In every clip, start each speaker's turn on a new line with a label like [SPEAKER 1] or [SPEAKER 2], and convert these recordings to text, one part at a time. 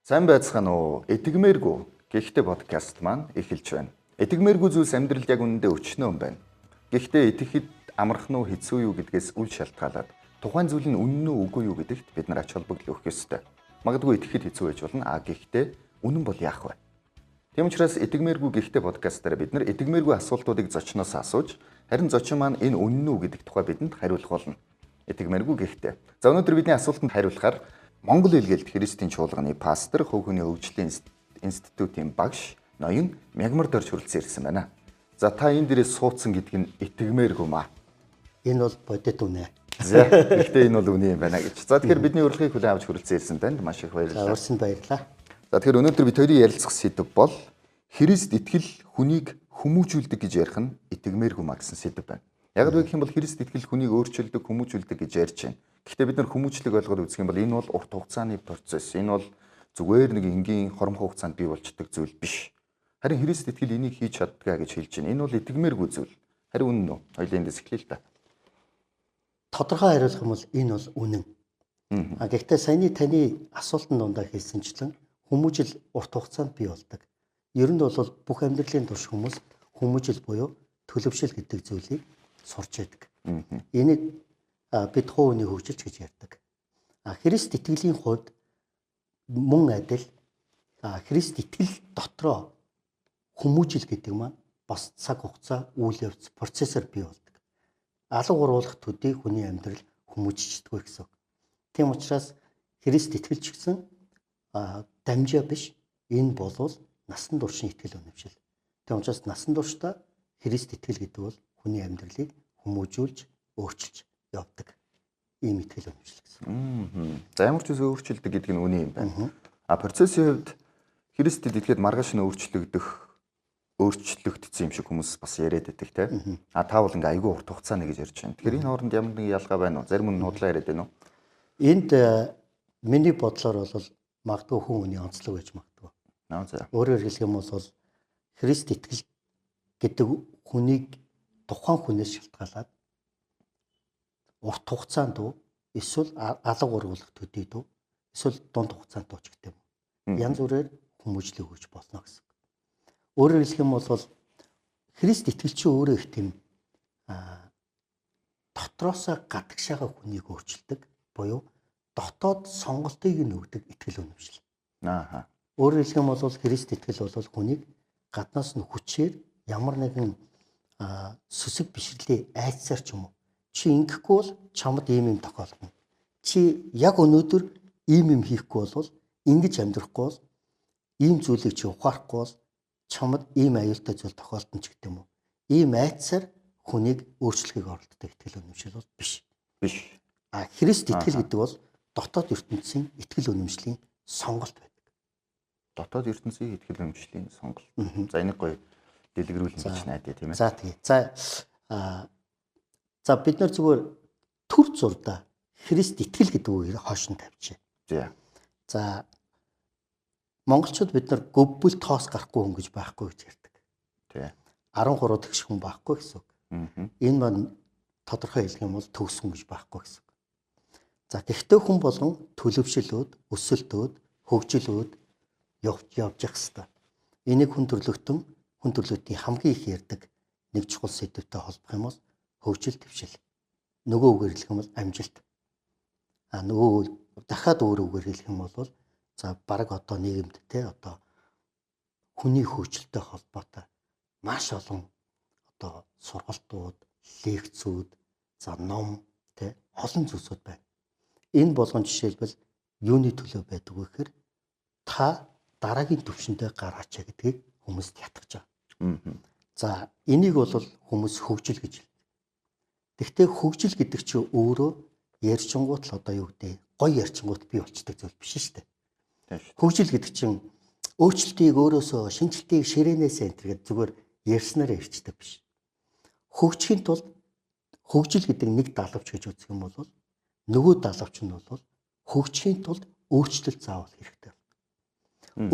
[SPEAKER 1] Сайн байцгаана уу? Эдгмээргүй гэхдээ подкаст маань эхэлж байна. Эдгмээргүй зүйлс амьдралд яг үнэндээ өчнөө юм байна. Гэхдээ итгэхэд амархан уу хэцүү юу гэдгээс үл шалтгаалаад тухайн зүйл нь үнэн үү үгүй юу гэдэгт бид нар ач холбогдол өгөх ёстой. Магадгүй итгэхэд хэцүү байж болно. Гэхдээ үнэн бол яах вэ? Тийм учраас эдгмээргүй гэхдээ подкастаараа бид нар эдгмээргүй асуултуудыг зочноос асууж, харин зочин маань энэ үнэн үү гэдэг тухай бидэнд хариулах болно. Эдгмээргүй гэхдээ. За өнөөдөр бидний асуултанд хариулахаар Монгол хэлгээд Христийн чуулганы пастор, Хөв хүний хөгжлийн институтийн багш ноён Мягмард орж хүрэлцэн ирсэн байна. За та энэ дээрээ суудсан гэдг нь итгэмээргүй маа.
[SPEAKER 2] Энэ бол бодит үнэ.
[SPEAKER 1] За гэхдээ энэ бол үнэ юм байна гэж. За тэгэхээр бидний урилгыг хүлээн авч хүрэлцэн ирсэн танд маш их баярлалаа.
[SPEAKER 2] За урьсанд баярлалаа.
[SPEAKER 1] За тэгэхээр өнөөдөр бид хоёрын ярилцах сэдэв бол Христ итгэл хүнийг хүмүүжүүлдэг гэж ярих нь итгэмээргүй маа гэсэн сэдэв байна. Яг л гэх юм бол Христ итгэл хүнийг өөрчилдөг, хүмүүжүүлдэг гэж ярьж байна. Гэхдээ бид нар хүмүүжлэг ойлгоод үзэх юм бол энэ бол урт хугацааны процесс. Энэ бол зүгээр нэг энгийн хоромхон хугацаанд бий болчдөг зүйл биш. Харин Христ итгэл энийг хийж чаддгаа гэж хэлж байна. Энэ бол итгэмээргүй зүйл. Харин үнэн үү? Хоёулаа эндээс эхлэе л да.
[SPEAKER 2] Тодорхой хариулах юм бол энэ бол үнэн. Гэхдээ саяны таны асуултанд дундаа хэлсэнчлэн хүмүүжил урт хугацаанд бий болдог. Ер нь бол бүх амьдралын турш хүмүүс хүмүүжил буюу төлөвшил гэдэг зүйлийг сурч яадаг. Энийг бид хувийн хөгжилч гэж ярьдаг. Христ итгэлийн хувьд мөн адил Христ итгэл дотроо хүмүүжил гэдэг маань бас цаг хугацаа үйл явц процессор бий болдог. Алга уруулах төдий хүний амьдрал хүмүүжчихдэг гэсэн. Тийм учраас Христ итгэлч гэсэн дамжаа биш. Энэ болвол насан туршийн итгэл үнэмшил. Тийм учраас насан туршдаа Христ итгэл гэдэг бол хүний амьдралыг хүмүүжүүлж, өөрчилж явдаг. Ийм итгэл үнэмшил гэсэн.
[SPEAKER 1] За ямар ч үсэн өөрчилдөг гэдэг нь үнэн юм байна. Процессын хувьд Христэд итгээд маргааш нь өөрчлөгдсөн юм шиг хүмүүс бас яриад байдаг тийм. Та бол ингээ айгүй урт хугацааны гэж ярьж байна. Тэгэхээр энэ хооронд ямар нэг ялгаа байна уу? Зарим нь худлаа яриад байна уу?
[SPEAKER 2] Энд миний бодлоор бол магадгүй хүн хүний онцлог гэж магадгүй. Өөрөөр хэлэх юм бол Христ итгэл гэдэг хүнийг тухайн хүнээс шалтгаалаад урт хугацаанд уу эсвэл алга уруулах төдий дүү эсвэл дунд хугацаанд уу ч гэдэг юм. Янз бүрээр хүмүүжлэг өгч болно гэсэн. Өөрөөр хэлэх юм бол Христ итгэлчийн өөрөө их тийм дотроосоо гадагшаага хүнийг өөрчилдөг буюу дотоод сонголтыг нь өгдөг итгэл үнэмшил. Өөрөөр хэлэх юм бол Христ итгэл бол хүнийг гаднаас нь хүчээр ямар нэгэн сүсэг бишрэлийн айцсаар ч юм уу чи ингэхгүй бол чамд ийм юм тохиолдно. Чи яг өнөөдөр ийм юм хийхгүй бол ингэж амьдрахгүй бол ийм зүйлийг чи ухаарахгүй бол чамд ийм аюултай зүйл тохиолдно ч гэдэг юм уу. Ийм айцсаар хүнийг өөрчлөхийг оролддог итгэл үнэмшил бол биш. Христ итгэл гэдэг бол дотоод ертөнцийн итгэл үнэмшлийн сонголт байдаг.
[SPEAKER 1] Дотоод ертөнцийн итгэл үнэмшлийн сонголт. За энийг гоё дэлгэрүүлнэ гэж найдаа тийм ээ.
[SPEAKER 2] За тэгээ. За бид нар зүгээр төр зурдаа Христ итгэл гэдэг үгийг хойш нь тавьчих. За монголчууд бид нар гөвбөл тоос гарахгүй хүн гэж байхгүй гэж ярьдаг. 13 тэгш хүн байхгүй гэсэн үг. Энэ маань тодорхой хэлэх юм бол төгс хүн гэж байхгүй гэсэн үг. За гэхдээ хүн болгон төлөвшлүүд, өсөлтүүд, хөгжилүүд явж явах хэвээр. Энийг хүн төрлөختийн хамгийн их ярьдаг нэг чухал сэдвтэй холбох юм бол хөгжил твшил. Нөгөө үгээр хэлэх юм бол амжилт. Нөгөө дахиад өөр үгээр хэлэх юм бол за баг одоо нийгэмд одоо хүний хөгжилтэй холбоотой маш олон одоо сургалтууд, лекцүүд, за ном олон зүйлсүүд байна. Энэ болгон жишээлбэл юуны төлөө байдаг вэ гэхээр та дараагийн төвшөндөө гаргаач гэдгийг хүмүүст ятгах. За энийг бол хүмүүс хөгжил гэж хэлдэг. Гэхдээ хөгжил гэдэг чинь өөрөө ярьчингууд л одоо юу гэдэг гоё ярьчингууд бий болчдөг зүйл биш шүү дээ. Хөгжил гэдэг чинь өөрчлөлтийг өөрөөсөө шинжилтийг ширээнээс энтергээд зүгээр ярьснараа ирчдэг биш. Хөгжихийн тулд хөгжил гэдэг нэг далавч гэж үзэх юм бол нөгөө далавч нь бол хөгжихийн тулд өөрчлөлт заавал хэрэгтэй.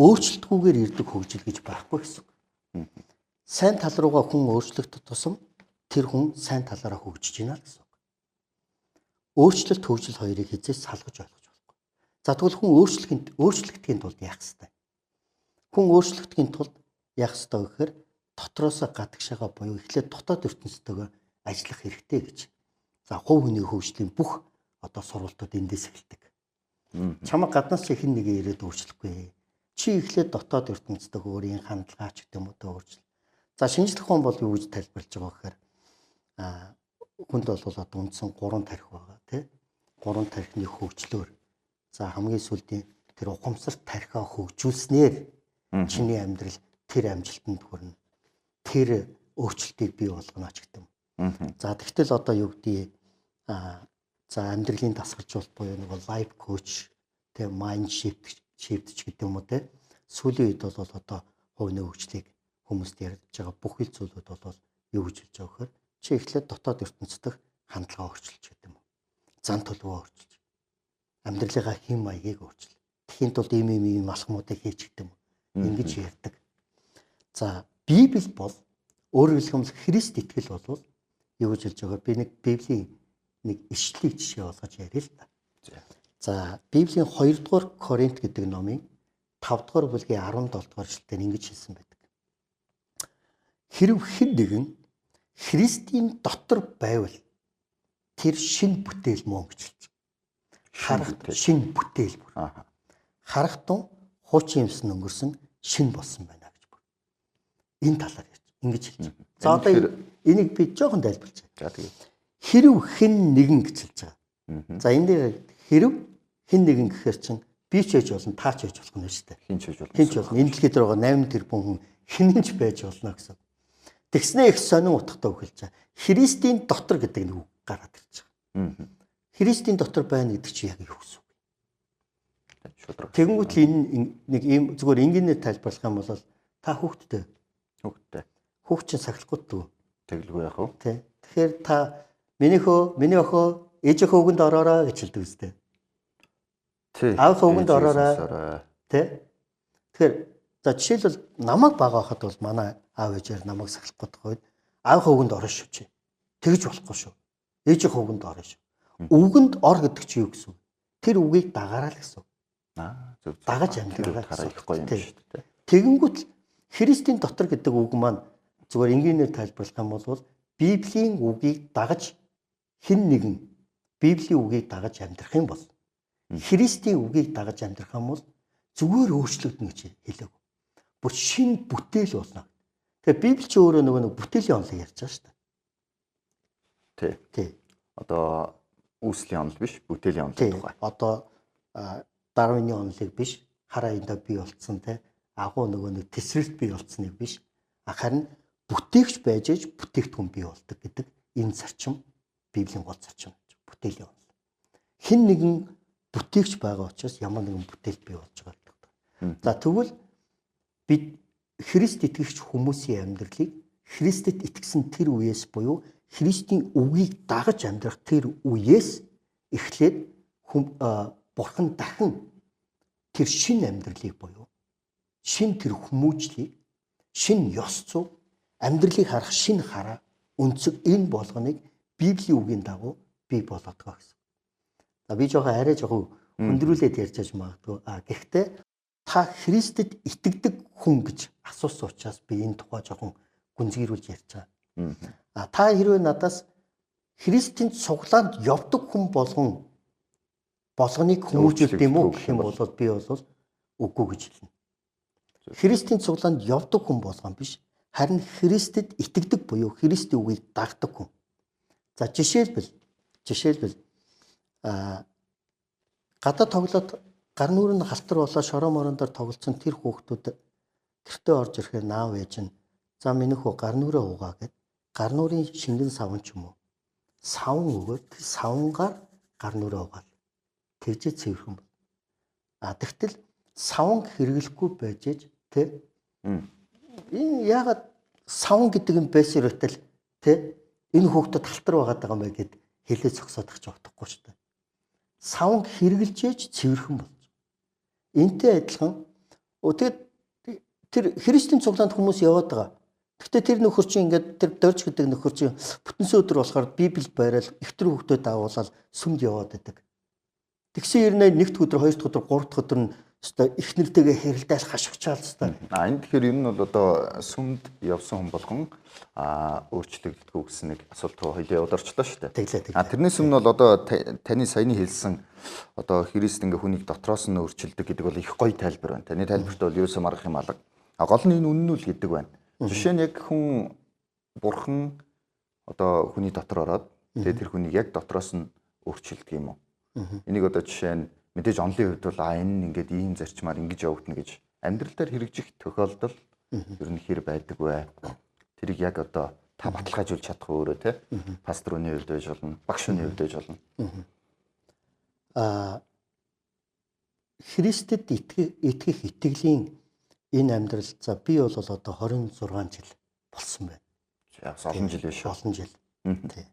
[SPEAKER 2] Өөрчлөлтгүйгээр ирдэг хөгжил гэж байхгүй гэсэн. Сайн тал руугаа хүн өөрчлөгдөх тусам тэр хүн сайн талаараа хөгжиж байна гэсэн үг. Өөрчлөлт хөгжил хоёрыг хязгаарч салгаж ойлгож болохгүй. За тэгвэл хүн өөрчлөгдөхийн тулд яах ёстой? Хүн өөрчлөгдөхийн тулд яах ёстой гэхээр дотроосоо гадагшаага буюу эхлээд дотоод ертөнцтэйгээ ажиллах хэрэгтэй гэж. За хувь хүний хөгжлийн бүх одоо сурвалтууд эндээс эхэлдэг. Чамайг гаднаас чи хэн нэгэ ирээд өөрчлөхгүй. Чи эхлээд дотоод ертөнцтэйгээ өөрийн хандлагаа ч гэдэг юм уу өөрчил. За шинжлэх ухаан бол юу гэж тайлбарлаж байгаа гэхээр хүнд бол одоо үндсэн 3 тархи байгаа тий. 3 тархины хөгжлөөр за хамгийн сүүлийн тэр ухамсарт тархиа хөгжүүлснээр чиний амьдрал тэр амжилтанд хүрнэ. Тэр өөрчлөлтийг бий болгоно ч гэдэг юм. За тэгтэл одоо юу гэдгийг за амьдралын дасгалжуулалт буюу нэг лайф коуч тэ майнд шифт ч гэдэг юм уу те сүүлийн үед бол одоо хувийн хөгжлийг хүмүүст ярьж байгаа бүх л зүйлүүд бол юу гэж хэлж байгаа гэхээр чи эхлээд дотоод ертөнцийн хандлагаа өөрчилж гэдэг юм уу. Зан төлөвөө өөрчилж. Амьдралынхаа хэм маягийг өөрчил. Тэхийн тулд ийм алхмуудыг хийж гэдэг юм уу. Ингэж ярьдаг. За Библи бол өөрөөр хэлбэл Христ итгэл бол юу гэж хэлж байгаа би нэг Библийн нэг ишлэлийг жишээ болгож яриа л та. За Библийн 2 дугаар Коринт гэдэг номын 5 дугаар бүлгийн 17 дугаар эшлэлээр ингэж хэлсэн байдаг. Хэрв хэн нэгэн Христийн дотор байвал тэр шинэ бүтээл мөн гэж хэлж. Харахад шинэ бүтээл бүр. Харахтун хуучин юмсан өнгөрсөн шинэ болсон байна гэж бүр. Энэ талаар ярьж ингэж хэлж. За одоо энийг би жоохон тайлбарлаж байна.
[SPEAKER 1] За тэгээ.
[SPEAKER 2] Хэрв хэн нэгэн гэж хэлж байгаа. За энэ дээр хэрв хэн нэгэн гэхээр чинь би ч байж болно, та ч байж болно шүү дээ.
[SPEAKER 1] Хин ч байж болно.
[SPEAKER 2] Хин ч болно. Энэ дэлхийд дээр байгаа 8 тэрбум хүн хинэнч байж болно гэсэн. Тэгснээ их сонин утгатай өгүүлж байгаа. Христийн дотор гэдэг нэг үг гараад ирж байгаа. Христийн дотор байна гэдэг чинь яг юу гэсэн үг? Тэгэнгүүт л энэ нэг ийм зүгээр энгийнээр тайлбарлах юм бол та хүүхдтэй. Хүүхд чинь сахилахгүй дүү.
[SPEAKER 1] Тэглгүй яах вэ?
[SPEAKER 2] Тэ. Тэгэхээр та миний охоо ээжийнхээ үгэнд ороорой гэж хэлдэг үстэй.
[SPEAKER 1] Тий.
[SPEAKER 2] Аав үгэнд ороорой. Тэ. Тэгэхээр за жишээлбэл намайг бага байхад бол манай аав ээжээр намайг сахилахгүй байгаад аав үгэнд орно шүү чи. Тэгж болохгүй шүү. Ээжийнхээ үгэнд орно шүү. Үгэнд ор гэдэг чинь юу гэсэн үг? Тэр үгийг дагаараа л гэсэн үг.
[SPEAKER 1] Зөв.
[SPEAKER 2] Дагаж амьдраарай
[SPEAKER 1] гэсэн үг гоё юм шүү дээ.
[SPEAKER 2] Тэгэнгүүт Христийн дотор гэдэг үг маань зүгээр энгийнээр тайлбарлах юм бол Библийн үгийг дагаж хэн нэгэн Библийн үгийг дагаж амьдрах юм бол Христийн үгийг дагаж амьдрах юм бол зүгээр өөрчлөгдөнө гэж хэлэв. Бүр шинэ бүтээл болно. Тэгээ Библи ч өөрөө нөгөө нэг бүтээлийн онолыг ярьж байгаа шүү дээ. Тий. Одоо үүслийн онол биш, бүтээлийн онол тухай. Одоо Дарвины онолыг биш, хар аяндаа бий болцсон те агуу нөгөө нэг тесрэлт бий болцсныг биш. Харин бүтээгч байж ээж бүтээгдэхүүн бий болдог гэдэг энэ зарчим Библийн гол зарчим. Бүтээлийн онол. Хэн нэгэн бүтээгч байгаа учраас ямар нэгэн бүтээл бий болж байгаа гэдэг. За тэгвэл бид Христ итгэгч хүмүүсийн амьдралыг Христэд итгэсэн тэр үеэс буюу Христийн үгийг дагаж амьдрах тэр үеэс эхлээд Бурхан дахин тэр шинэ амьдралыг буюу шинэ тэр хүмүүжлийг шинэ ёс зүй амьдралыг харах шинэ хараа өнцөг энэ болгоныг Библийн үгийн дагуу бий болгодог гэсэн. За би жоохон арай жоохон хөндрүүлээд ярьж аж магадгүй. Гэхдээ та Христэд итгэдэг хүн гэж асуусан учраас би энэ тухай жоохон гүнзгийрүүлж ярьж байгаа. Та хэрвээ надаас Христийн цуглаанд явдаг хүн болгоныг хүмүүжүүлдэг юм уу гэх юм бол би бол үгүй гэж хэлнэ. Христийн цуглаанд явдаг хүн болгон биш, харин Христэд итгэдэг буюу Христийн үгийг дагдаг хүн. За жишээлбэл гадаа тоглоод гар нүрэн халтар болоо шороо морон дээр тоглолцсон тэр хүүхдүүд гэртээ орж ирэхээр наав ээж нь за миний хүү гар нүрээ угаа гэд гар нүрийн шингэн савн ч юм уу савн өгөөд тэр савнгаар гар нүрээ угаал тэгжээ цэвэрхэн. Тэгтэл савн хэрэглэхгүй байж ээж тэ энэ яагаад савн гэдэг юм байсан өртөл тэ энэ хүүхдэд халтар байгаад байгаа юм бэ гэд хэлээ зогсоод тахч утгагүй шүү дээ. Савн хэрэгжилж ээж цэвэрхэн болж. Энтэй адилхан тэгээд тэр Христийн цуглаанд хүмүүс яваад байгаа. Гэхдээ тэр нөхөр чинь ингээд тэр дөрж гэдэг нөхөр чинь бүтэнсэ өдөр болохоор Библийг байрал ихтер хүүхдүүд агуулаад сүмд яваад байдаг. Тэгсэн хэрнээ нэгд өдөр, хоёр дахь өдөр, гурав дахь өдөр нь өстой их нэртэйгээ хэрэлдээл хашигчаал өстой.
[SPEAKER 1] Энэ тэгэхээр ер нь бол одоо сүмд явсан хүн болгон өөрчлөгддөггүй гэсэн нэг асуулт хоёлаа ударчлаа шүү дээ.
[SPEAKER 2] Тэглээ.
[SPEAKER 1] Тэрнээс өмнө бол одоо таны саяны хэлсэн одоо Христ ингээ хүнийг дотроос нь өөрчилдөг гэдэг бол их гоё тайлбар байна. Таны тайлбарт бол ерөөсөө маргах юм алга. Гол нь энэ үнэн үл гэдэг байна. Жишээ нь яг хүн бурхан одоо хүний дотор ороод тэгээд тэр хүнийг яг дотроос нь өөрчилдөг юм уу? Энийг одоо жишээ нь мэдээж онлын хувьд бол энэ ингээд ийм зарчмаар ингэж явагдана гэж амьдралдаар хэрэгжих тохиолдол ер нь хэр байдаг вэ? Тэрийг яг одоо та баталгаажуулж чадах өөрөө те пастор хүний хувьд байж болно, багш хүний хувьд байж болно.
[SPEAKER 2] Христэд итгэх итгэлийн энэ амьдрал за би бол одоо 26 жил болсон байна.
[SPEAKER 1] Олон жил биш.
[SPEAKER 2] Олон жил. Тий.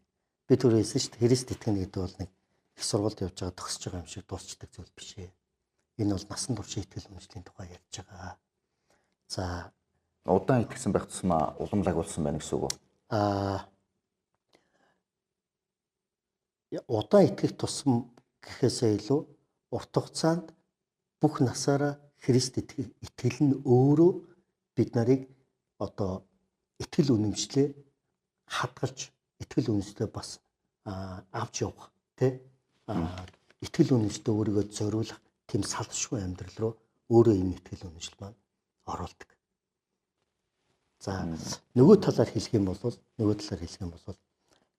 [SPEAKER 2] Би түрүү хэлсэн шүү дээ. Христ итгэнэ гэдэг бол нэг их сургуульд явж байгаа төгсөж байгаа юм шиг дуусчдаг зүйл биш ээ. Энэ бол насан турш итгэл үнэмшлийн тухай ярьж байгаа. За
[SPEAKER 1] удаан итгэсэн байх тусмаа уламлаг болсон байна гэсэн үг үү?
[SPEAKER 2] Удаан итгэх тусам гэхээсээ илүү урт хугацаанд бүх насаараа Христ итгэл нь өөрөө бид нарыг одоо итгэл үнэмшлээ хадгалж итгэл үнэмшлээ бас авч явах тий итгэл үнэмшлээ өөрийгөө зориулах тийм салшгүй амьдрал руу өөрөө энэ итгэл үнэмшил маань оруулдаг. За нөгөө талаар хэлэх юм бол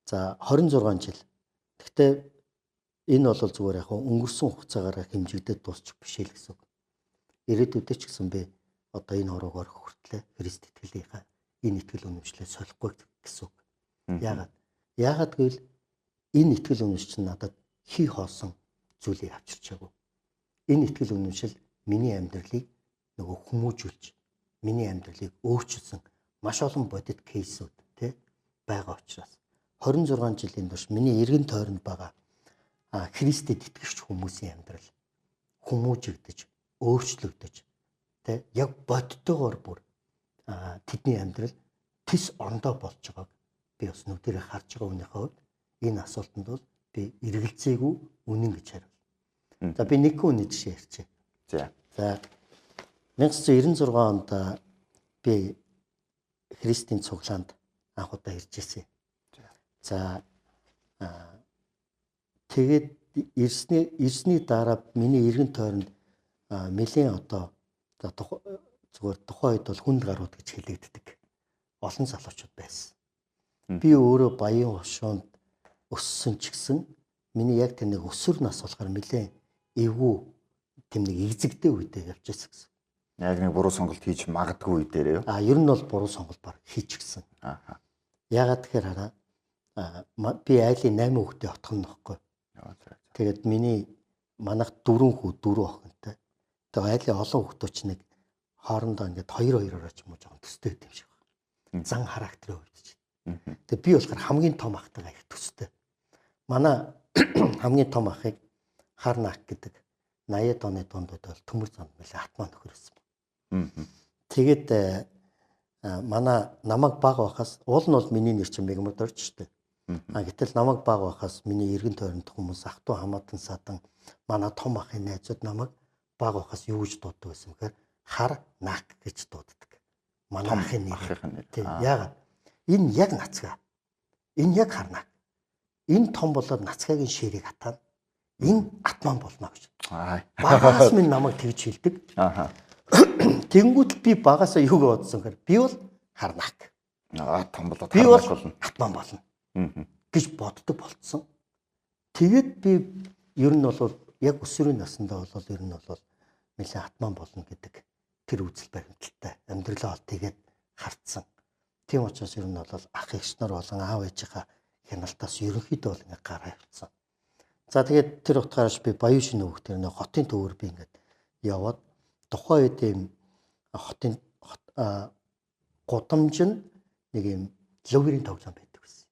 [SPEAKER 2] за 26 жил. Гэхдээ энэ бол зүгээр яг өнгөрсөн хугацаагаар хэмжигдээд дуусчих биш л гэсэн үг. Ирээдүйдээ ч гэсэн би одоо энэ хорогоор хүртлээ Христ итгэлийнхаа энэ итгэл үнэмшлээ солихгүй гэсэн үг. Яагаад гэвэл энэ итгэл үнэмшил надад хий хоосон зүйлийг авчирчаагүй. Энэ итгэл үнэмшил миний амьдралыг нөгөө хүмүүжүүлж, миний амьдралыг өөрчилсөн маш олон бодит кейсүүд тий байгаа учраас 26 жилийн турш миний эргэн тойронд байгаа Христэд итгэгч хүмүүсийн амьдрал хүмүүжигдэж, өөрчлөгдөж тий яг бодтойгоор бүр тэдний амьдрал тис ондоо болж байгааг би бас нүдэрээ харж байгаа хүнийхээ хувьд энэ асуултанд бол би эргэлзээгүй үнэн гэж хариулна. За би нэг хүний жишээ ярьчих. За 1996 онд би Христийн цуглаанд анх удаа ирж ирсэн. За тэгээд ирсний дараа миний эргэн тойронд нэлийн одоо зүгээр тухайн үед бол хүнд гарууд гэж хэлэгддэг олон залуучууд байсан. Би өөрөө баян хошуунд өссөн ч гэсэн миний яг тэр нэг өсвөр нас болохоор нэлээд эвгүй тэм нэг эзэгтэй үедээ явж байсан гэсэн.
[SPEAKER 1] Яг нэг буруу сонголт хийж магадгүй үе дээр юу?
[SPEAKER 2] Ер нь бол буруу сонголт баг хийчихсэн. Яагаад тэгэхээр хараа би айлын 8 хүүхдээ отох нь нөхгүй. Тэгээд манайх 4 охинтой. Тэгээд айлын олон хүүхдүүд ч нэг хоорондоо ингээд 2-2-ороо ч юм уу жоохон төстэй юм шиг байна. Зан характерын хувьд ч. Тэгээд би болохоор хамгийн том ахтайгаа их төстэй. Манай хамгийн том ахыг Харнак гэдэг 80-аад оны дундад бол төмөр зам нэлээ атмаа нөхөр байсан. Тэгээд манай намайг баг байхаас уул нь бол миний нэр чинь Мегмод орч штэ. Гэтэл намайг баг байхаас миний эргэн тойронд хүмүүс ах トゥ хамаатан садан манай том ахын найзууд намайг баг байхаас юу гэж дууддаг байсан бэхээр Харнак гэж дууддаг. Манай ахын нэр. Яагаад? Энэ яг нацгаа. Энэ яг Харнак. Энэ том болоод нацгаагийн ширийг хатаад энэ атман болно гэж. Багаас минь намайг тэгж хэлдэг. Тэнгүүд би багасаа юу гэж бодсон гэхээр би бол Харнак.
[SPEAKER 1] Том болоод
[SPEAKER 2] би бол атман болно. Гэж боддог болцсон. Тэгээд би ер нь бол яг өсвөрийн насндаа бол ер нь бол нэлээд атман болно гэдэг тэр үзэл баримталтай амьдралаа тэгээд хартсан. Тийм учраас ер нь бол ах эгч нар болон аав ээжийнхаа хяналтаас ерөнхийдөө бол ингээ гараа явцсан. За тэгээд тэр утгаараас би Баян шинэ хүүхдэр нэг хотын төвөр би ингээд яваад тухайн үед ийм хотын гудамж нь нэг ийм логерийн тоглоом байдаг байсан.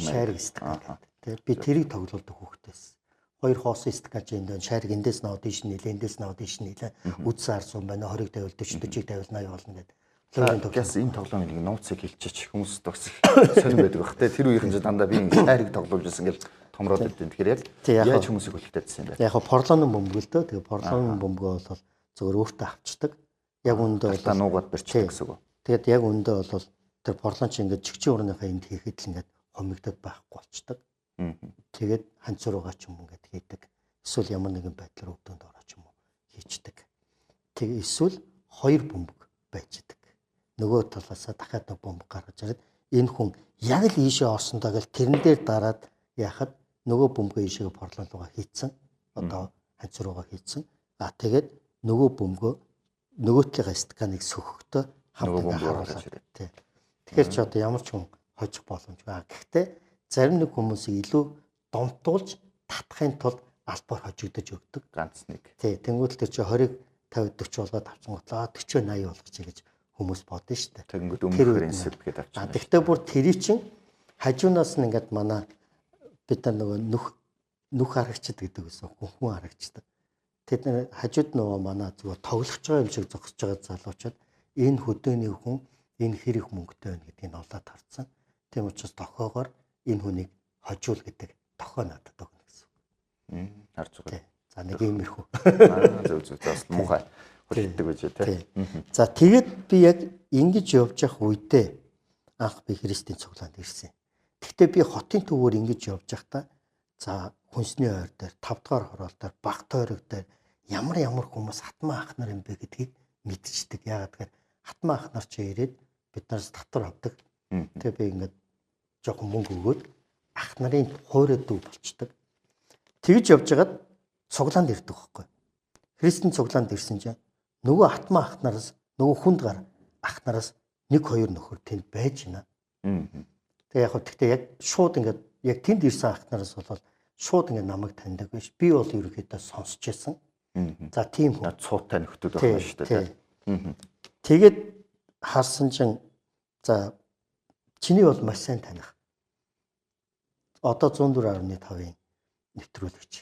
[SPEAKER 2] Шарик стакан. Тэгээд би тэрийг тоглолдог хүүхдээс. Хоёр хоосон стаканч энэ шарик эндээс наваад ийш нэлээ эндээс наваад ийш нэлээ. Үдс арсан байна 20-ыг тавил 40-ыг тавил 80 болно гэдэг.
[SPEAKER 1] Гэс энэ тоглоомыг нууцыг хэлчих хүмүүс төгсөх сонир байдаг бах те тэр үеийнхэн ч дандаа би шарик тоглож байсан гэж томроод идэв. Тэгэхээр
[SPEAKER 2] Тий,
[SPEAKER 1] яг
[SPEAKER 2] яг
[SPEAKER 1] яаж хүмүүсийг хүлээлттэйсэн юм бэ?
[SPEAKER 2] яг поролоны бөмбөг л дөө. Тэгээ поролоны бөмбөгөө бол зөвөр өөртөө авчдаг. Яг үндэ
[SPEAKER 1] Гартаа нуугаад барьчихдаг гэсэн үг.
[SPEAKER 2] тэгээд яг үндэ бол тэр поролон чи ингээд чигчийн урныхаа энд хийхэд л ингээд хомигдод байхгүй болчдөг. Тэгээд ханцруугаа ч юм ингээд хийдэг. Эсвэл ямар нэгэн байдлаар өвдөнд ороо ч юм уу хийчдэг. Тэгээ эсвэл хоёр бөмбөг байждаг. Нөгөө талаасаа дахиад нэг бөмбөг гаргаж ирээд энэ хүн яг л ийшээ орсондоо гэл тэрэн дээр дараад яхад нөгөө бөмбөгөө ийшээ поролонлуугаа хийцэн. Одоо ханцруугаа хийцэн. Тэгээд нөгөө бөмбөгөө нөгөөтлөгийн стаканыг сөхөхдөө хамт ингээ харуулаад тий. Тэгэхээр ч одоо ямар ч хүн хожих боломжгүй. Гэхдээ зарим нэг хүмүүсийг илүү домтуулж татахын тулд албаар хожигдож өгдөг.
[SPEAKER 1] Ганц нэг.
[SPEAKER 2] Тий. Тэнгүүтэл тэр чи 20 50 40 болгоод авсан готлаа 40 80 болгочих гэж хүмүүс бодно шүү дээ.
[SPEAKER 1] Тэгэнгүүт өмнөхөр инсэд гээд авчихсан.
[SPEAKER 2] Гэхдээ бүр тэрий чин хажуунаас нь ингээд манай бид нар нөгөө нүх харагчд гэдэг байсан. Хүн харагчдаг. Тэд нар хажууд нөгөө манай зүгээр тоглож байгаа юм шиг зогсож байгаа залуучууд энэ хөдөөний хүн энэ хэр их мөнгөтэй байна гэдгийг олоод харсан. Тийм учраас тохоогоор энэ хүнийг хожуул гэдэг тохоо надад өгнө гэсэн.
[SPEAKER 1] Харж байгаа.
[SPEAKER 2] За нэг иймэрхүү.
[SPEAKER 1] Зөв бас муухай хүлээлтдэг байж тээ.
[SPEAKER 2] За тэгээд би яг ингэж явж явах үедээ анх би Христийн цуглаанд ирсэн. Гэхдээ би хотын төвөөр ингэж явж байхдаа за хүнсний ойр дээр 5 дугаар хороол дээр баг тойрог дээр ямар хүмүүс хатмаа ах нар юм бэ гэдгийг мэдчихдэг. Яагаад гэхээр хатмаа ах нар ч ирээд биднээс татвар авдаг. Тэгээ би ингээд жоохон мөнгө өгөөд ах нарын хуурай дүү болчдөг. Тэгж явж хагаад цуглаанд ирдэг байхгүй. Христийн цуглаанд ирсэн чинь нөгөө хатмаа ах нараас нөгөө хүнд гар ах нараас 1-2 нөхөр тэнд байж байна. Тэгээ яг гэхдээ яг шууд ингээд яг тэнд ирсэн ах нараас бол шууд ингээд намайг таньдаг биш. Би бол ерөөхдөө сонсч байсан. За тийм хүн
[SPEAKER 1] цуутай нөхдөд байна шүү дээ.
[SPEAKER 2] Тэгээд харсан чинь за чиний бол маш сайн таних. Одоо 104.5-ын нэвтрүүлэгч.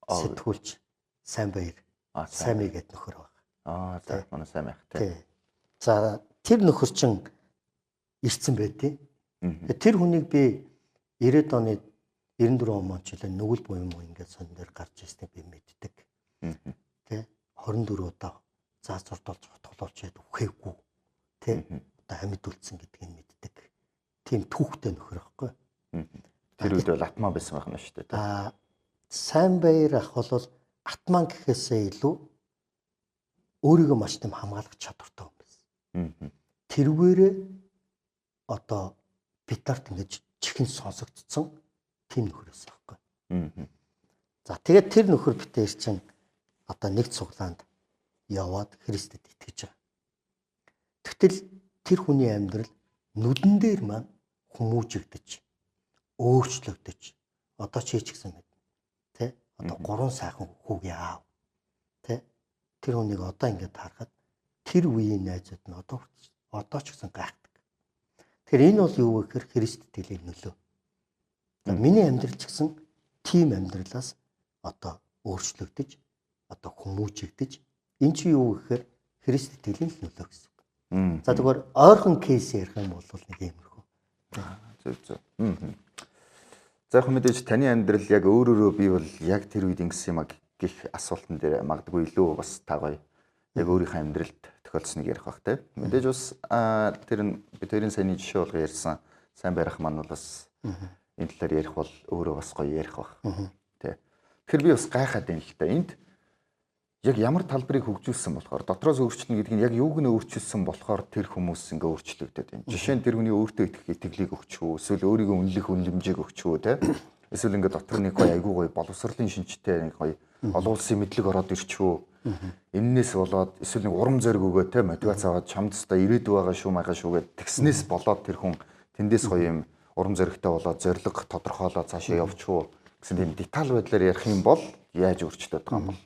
[SPEAKER 2] Сэтгүүлч сайн баяр. Сайн мэй гэд нөхөр байна.
[SPEAKER 1] За манай сайн байх тий.
[SPEAKER 2] За тэр нөхөр чинь ирсэн байдیں۔ Тэр хүнийг би 90-ад оны 94 он мөчлөө нүгэл буюу ингээд сон дээр гарч ирснийг би мэддэг. Тэ 24 удаа заазурдуулж хотголуулж яд үхээгүй. Тэ одоо амьд үлдсэн гэдгийг мэддэг. Тийм түүхтэй нөхөр байхгүй.
[SPEAKER 1] Тэр үед бол атман байсан байх нь шүү дээ.
[SPEAKER 2] Сайн баяр ах бол атман гэхээсээ илүү өөрийгөө маш тийм хамгаалах чадвартай хүн байсан. Тэрвэрээ одоо биднарт ингэж чихэн сонсогдсон тийм нөхөр байсан байхгүй. За тэгээд тэр нөхөр битээр чинь одоо нэг цуглаанд яваад Христэд итгэж байгаа. Тэгтэл тэр хүний амьдрал нүдэн дээр маань хүмүүжигдэж, өөрчлөгдөж одоо ч хийчихсэн мэт. Тэ? Одоо 3 сайхан хүүгийн аав. Тэ? Тэр хүнийг одоо ингээд харахад тэр үеийн найзууд нь одоо ч гэсэн гайхдаг. Тэгэхээр энэ бол юу вэ гэхээр Христэд итгэлийн нөлөө. Миний амьдрал ч гэсэн тийм амьдралаас одоо өөрчлөгдөж, одоо хүмүүжигдэж, энэ чи юу гэхээр Христэд итгэлийн нөлөө гэсэн. За тэгвэл ойрхон кейс ярих юм бол нэг иймэрхүү.
[SPEAKER 1] Зөв. За яг мэдээж таны амьдрал яг өөрөөрөө би бол яг тэр үед ингэсэн юм а гэх асуултан дээр магадгүй илүү бас та гоё яг өөрийнхөө амьдралд тохиолдсныг ярих бах те. Мэдээж бас тэр нь би тэрийн саяны жишээ болго ярьсан сайн барих маань бол бас энэ талаар ярих бол өөрөө бас гоё ярих бах. Тэ. Тэгэхээр би бас гайхаад байна л та. Энд яг ямар талбарыг хөгжүүлсэн болохоор дотроос өөрчлөнө гэдэг нь яг юуг нь өөрчилсөн болохоор тэр хүмүүс ингээ өөрчлөгдөд байна. Жишээ нь тэр хүний өөртөө итгэх итгэлийг өгчөө, эсвэл өөрийгөө үнэлэх үнэлэмжийг өгчөө те. Эсвэл ингээ дотор нэг гоё айгүй гоё боловсролын шинжтэй нэг гоё олон улсын мэдлэг ороод ирчөө. Эннээс болоод эсвэл нэг урам зориг өгөө те мотивац аваад чамд та ирээдүй байгаа шүү маяга шүүгээд тэгснээс болоод тэр хүн тэндээс гоё юм урам зоригтой болоод зориг тодорхойлоод цаашаа явчихуу гэсэн тийм деталь байдлаар ярих юм бол яаж өөрчлөлт байгаа юм бол.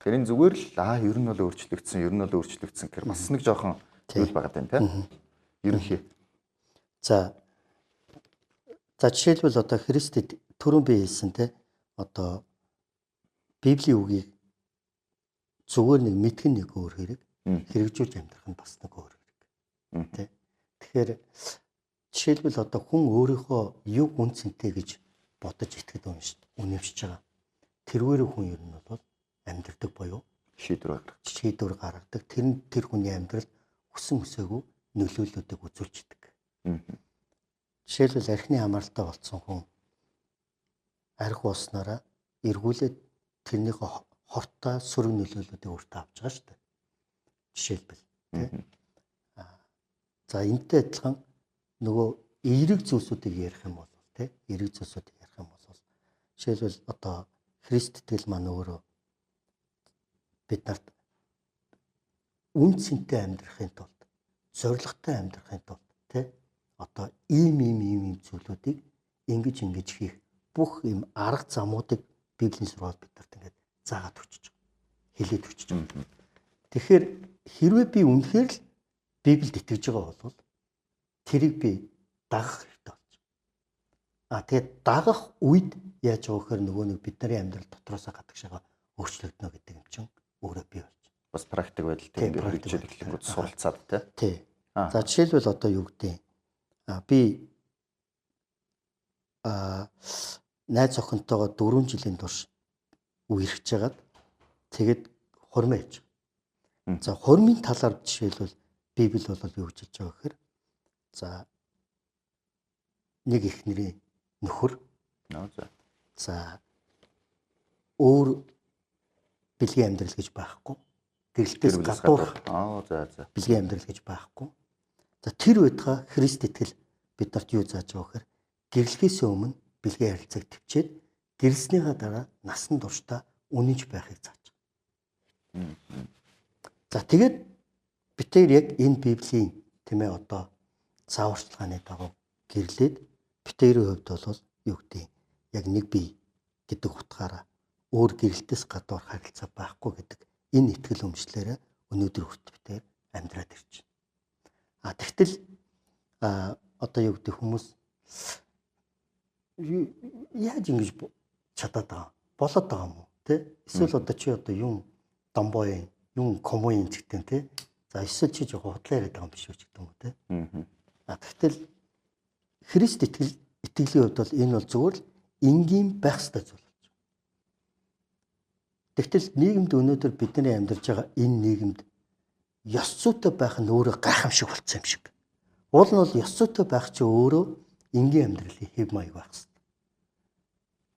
[SPEAKER 1] Тэгэхээр энэ зүгээр л ер нь бол өөрчлөгдсөн гэхээр бас нэг жоохон зүйл байгаа юм тийм. Ерөнхий.
[SPEAKER 2] За жишээлбэл одоо Христэд түрүүн би хэлсэн те одоо Библийн үгийг зүгээр нэг мэдгэн нэг өөр хэрэг хэрэгжүүлж амьдрах нь бас нэг өөр хэрэг. Тэ. Тэгэхээр жишээлбэл одоо хүн өөрийнхөө юг үнцэнтэй гэж бодож итгэж үнэмшиж байгаа. Тэрвэр хүн ер нь бол амьдрдаг буюу шийдвэр гаргадаг. Тэр хүний амьдралд хүсэн хүсээгүй нөлөөллүүдийг үзүүлждэг. Жишээлбэл архины хамааралтай болсон хүн архи ууснараа эргүүлээд тэрнийхээ хортой сөрөг нөлөөллүүдийг өөртөө авч байгаа шүү дээ. Жишээлбэл тийм. За энэтэй адилхан нөгөө эерэг зүйлсүүдийг ярих юм бол тийм эерэг зүйлсүүдийг ярих юм бол жишээлбэл одоо Христ итгэл маань өөрөө бид нарт үн цэнтэй амьдрахын тулд зоригтой амьдрахын тулд тийм одоо ийм зүйлүүдийг ингэж хийх бүх ийм арга замуудыг Библийн сургаал биднэрт ингээд заагаад өгч байгаа. Хэлээд өгч байгаа. Тэгэхээр хэрвээ би үнэхээр л Библиэд итгэж байгаа бол тэрийг би дагах хэрэгтэй болж байна. Тэгээд дагах үед яаж байгаа вэхээр нөгөө нэг бидний амьдрал дотроос гадагшаага өөрчлөгдөнө гэдэг юм чинь өөрөө бий болж байна.
[SPEAKER 1] Бас практик байдалтай ингээд хэрэгжиж эхлэнгүүт суралцаад
[SPEAKER 2] тий. За жишээлбэл одоо юу гэдэг би найз охинтойгоо 4 жилийн турш үерхэж жагаад тэгэд хурмаа хийж байгаа. За хурмын талаар жишээлбэл Библи бол юу гэж хэлж байгаа гэхээр за нэг ихнэрийн нөхөр за өөр бэлгийн амьдрал гэж байхгүй. Гэрэлтээс гадуурх бэлгийн амьдрал гэж байхгүй. За тэр үедээ Христ итгэл биднэрт юу зааж байгаа гэхээр гэрлэхээс өмнө бэлгийн харилцааг төвчээд гэрэлснийхаа дараа насан туршдаа үнэнч байхыг зааж байгаа. За тэгээд битээр яг энэ Библийн тийм ээ одоо зааварчилгааны дагуу гэрлээд битээрийн хувьд бол юу гэдэг яг нэг бие гэдэг утгаараа өөр гэрэлтээс гадуур харилцаа байхгүй гэдэг энэ итгэл өмчлөлөөр өнөөдөр хүртэл битээр амьдраад ирж байна. Тэгтэл одоо юу гэдэг хүмүүс яаж ингэж чадаад байгаа болоод байгаа юм уу те эсвэл одоо чи одоо юм домбоын юм коммуин гэдэг те за эсвэл чи жоо худлаа яриад байгаа юм биш үү гэдэг юм уу те тэгтэл Христ итгэлийн хувьд бол энэ бол зүгээр л энгийн байх ёстой зүйл болж байна. Тэгтэл нийгэмд өнөөдөр бидний амьдарч байгаа энэ нийгэмд ёс зүйтэй байх нь өөрөө гайхамшиг болсон юм шиг. Уул нь бол ёс зүйтэй байх чинь өөрөө энгийн амьдралын хэв маяг байх хэрэгтэй.